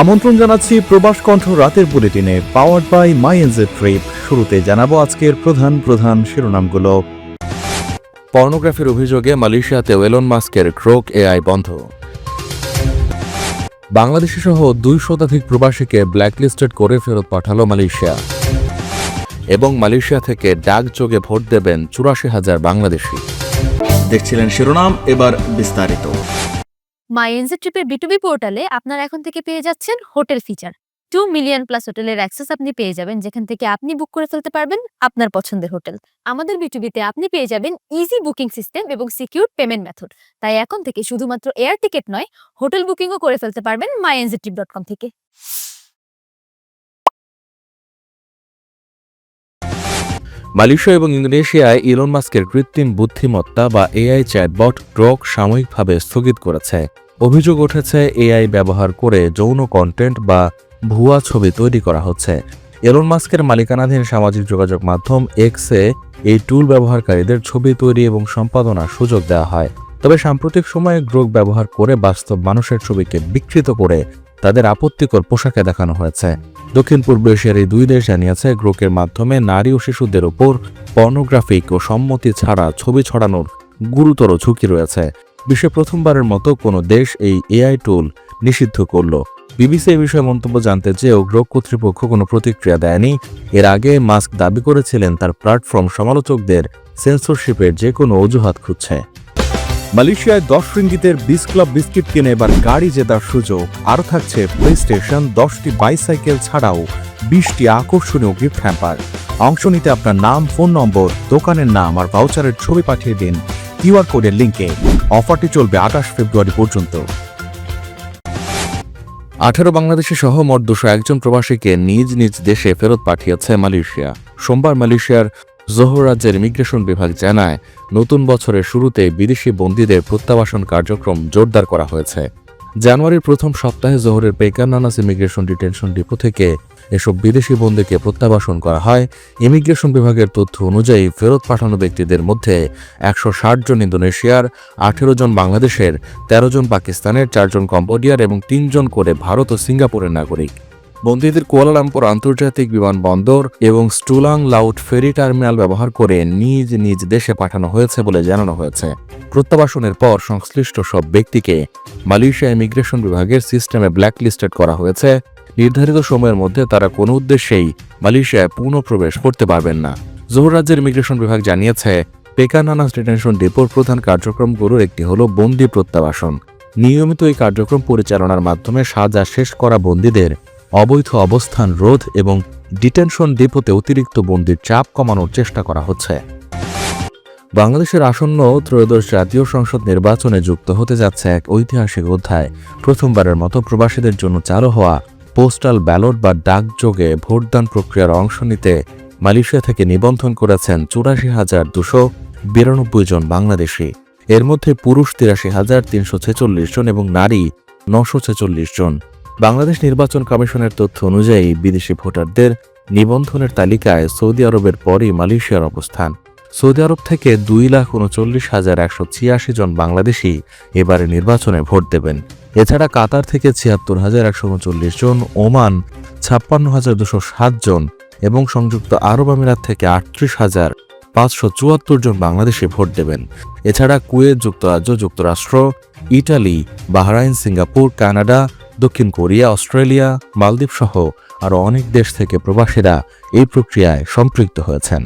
আমন্ত্রণ জানাচ্ছি প্রবাস কণ্ঠ রাতের বুলেটিনে পাওয়ার্ড বাই মাইএনজে ট্রিপ। শুরুতে জানাবো আজকের প্রধান শিরোনামগুলো। পর্নোগ্রাফির অভিযোগে মালয়েশিয়াতে এলন মাস্কের গ্রোক এআই বন্ধ। বাংলাদেশি সহ 200 শতাধিক প্রবাসীকে ব্ল্যাকলিস্টেড করে ফেরত পাঠালো মালয়েশিয়া। এবং মালয়েশিয়া থেকে ডাকযোগে ভোট দেবেন 84,000 বাংলাদেশি। দেখছিলেন শিরোনাম, এবার বিস্তারিত। মাইএনজে ট্রিপের বিটুবি পোর্টালে আপনারা এখন থেকে পেয়ে যাচ্ছেন হোটেল ফিচার। 2 মিলিয়ন প্লাস হোটেলের অ্যাক্সেস আপনি পেয়ে যাবেন, যেখান থেকে আপনি বুক করে ফেলতে পারবেন আপনার পছন্দের হোটেল। আমাদের বিটুবিতে আপনি পেয়ে যাবেন ইজি বুকিং সিস্টেম এবং সিকিউর পেমেন্ট মেথড। তাই এখন থেকে শুধুমাত্র এয়ার টিকিট নয়, হোটেল বুকিংও করে ফেলতে পারবেন myenzetrip.com থেকে। মালয়েশিয়া এবং ইন্দোনেশিয়ায় ইলন মাস্কের কৃত্রিম বুদ্ধিমত্তা বা এআই চ্যাটবট গ্রোক সাময়িকভাবে স্থগিত করেছে। অভিযোগ উঠেছে এআই ব্যবহার করে যৌন কন্টেন্ট বা ভুয়া ছবি তৈরি করা হচ্ছে। এলন মাস্কের মালিকানাধীন সামাজিক যোগাযোগ মাধ্যম এক্সে এই টুল ব্যবহারকারীদের ছবি তৈরি এবং সম্পাদনার সুযোগ দেওয়া হয়। তবে সাম্প্রতিক সময়ে গ্রোক ব্যবহার করে বাস্তব মানুষের ছবিকে বিকৃত করে তাদের আপত্তিকর পোশাকে দেখানো হয়েছে। দক্ষিণ পূর্ব এশিয়ার এই দুই দেশ জানিয়েছে গ্রোকের মাধ্যমে নারী ও শিশুদের উপর পর্নোগ্রাফিক ও সম্মতি ছাড়া ছবি ছড়ানোর গুরুতর ঝুঁকি রয়েছে। বিশ্বে প্রথমবারের মতো কোনো দেশ এই এআই টুল নিষিদ্ধ করল। বিবিসি এই বিষয়ে মন্তব্য জানতে চেয়েও গ্রোক কর্তৃপক্ষ কোনো প্রতিক্রিয়া দেয়নি। এর আগে মাস্ক দাবি করেছিলেন তার প্ল্যাটফর্ম সমালোচকদের সেন্সরশিপের যে কোনো অজুহাত খুঁজছে। মালয়েশিয়ায় 10 রিঙ্গিতের 20 ক্লাব বিস্কিট কিনে এবার গাড়ি জেতার সুযোগ। আরও থাকছে প্লে স্টেশন, 10টি বাইসাইকেল ছাড়াও 20টি আকর্ষণীয় গিফট হ্যাম্পার। অংশ নিতে আপনার নাম, ফোন নম্বর, দোকানের নাম আর ভাউচারের ছবি পাঠিয়ে দিন কিউআর কোডের লিঙ্কে। অফারটি চলবে 28 ফেব্রুয়ারি পর্যন্ত। 18 বাংলাদেশি সহ মোট 201 জন প্রবাসীকে নিজ নিজ দেশে ফেরত পাঠিয়েছে মালয়েশিয়া। সোমবার মালয়েশিয়ার জোহর রাজ্যের ইমিগ্রেশন বিভাগ জানায়, নতুন বছরের শুরুতে বিদেশি বন্দীদের প্রত্যাবাসন কার্যক্রম জোরদার করা হয়েছে। জানুয়ারির প্রথম সপ্তাহে জোহরের পেকারনানাস ইমিগ্রেশন ডিটেনশন ডিপো থেকে এসব বিদেশি বন্দীকে প্রত্যাবাসন করা হয়। ইমিগ্রেশন বিভাগের তথ্য অনুযায়ী ফেরত পাঠানো ব্যক্তিদের মধ্যে 160 জন ইন্দোনেশিয়ার, 18 জন বাংলাদেশের, 13 জন পাকিস্তানের, 4 জন কম্বোডিয়ার এবং 3 জন করে ভারত ও সিঙ্গাপুরের নাগরিক। বন্দীদের কুয়ালালামপুর আন্তর্জাতিক বিমানবন্দর এবং স্টুলাং লাউট ফেরি টার্মিনাল ব্যবহার করে নিজ নিজ দেশে পাঠানো হয়েছে বলে জানানো হয়েছে। প্রত্যাবাসনের পর সংশ্লিষ্ট সব ব্যক্তিকে মালয়েশিয়া ইমিগ্রেশন বিভাগের সিস্টেমে ব্ল্যাকলিস্টেড করা হয়েছে। নির্ধারিত সময়ের মধ্যে তারা কোনো উদ্দেশ্যেই মালয়েশিয়ায় পুনঃপ্রবেশ করতে পারবেন না। জোহর রাজ্যের ইমিগ্রেশন বিভাগ জানিয়েছে, পেকারনানাস ডিটেনশন ডিপোর প্রধান কার্যক্রমগুলোর একটি হল বন্দী প্রত্যাবাসন। নিয়মিত এই কার্যক্রম পরিচালনার মাধ্যমে সাজা শেষ করা বন্দীদের অবৈধ অবস্থান রোধ এবং ডিটেনশন ডিপোতে অতিরিক্ত বন্দির চাপ কমানোর চেষ্টা করা হচ্ছে। বাংলাদেশের আসন্ন ত্রয়োদশ জাতীয় সংসদ নির্বাচনে যুক্ত হতে যাচ্ছে এক ঐতিহাসিক অধ্যায়। প্রথমবারের মতো প্রবাসীদের জন্য চালু হওয়া পোস্টাল ব্যালট বা ডাকযোগে ভোটদান প্রক্রিয়ার অংশ নিতে মালয়েশিয়া থেকে নিবন্ধন করেছেন 84,292 জন বাংলাদেশি। এর মধ্যে পুরুষ 83,346 জন এবং নারী 946 জন। বাংলাদেশ নির্বাচন কমিশনের তথ্য অনুযায়ী বিদেশি ভোটারদের নিবন্ধনের তালিকায় সৌদি আরবের পরই মালয়েশিয়ার অবস্থান। সৌদি আরব থেকে 2,39,186 জন বাংলাদেশি এবারে নির্বাচনে ভোট দেবেন। এছাড়া কাতার থেকে 76,139 জন, ওমান 56,207 জন এবং সংযুক্ত আরব আমিরাত থেকে 38,574 জন বাংলাদেশি ভোট দেবেন। এছাড়া কুয়েত, যুক্তরাজ্য, যুক্তরাষ্ট্র, ইটালি, বাহরাইন, সিঙ্গাপুর, কানাডা, দক্ষিণ কোরিয়া, অস্ট্রেলিয়া, মালদ্বীপ সহ আরও অনেক দেশ থেকে প্রবাসীরা এই প্রক্রিয়ায় সম্পৃক্ত হয়েছেন।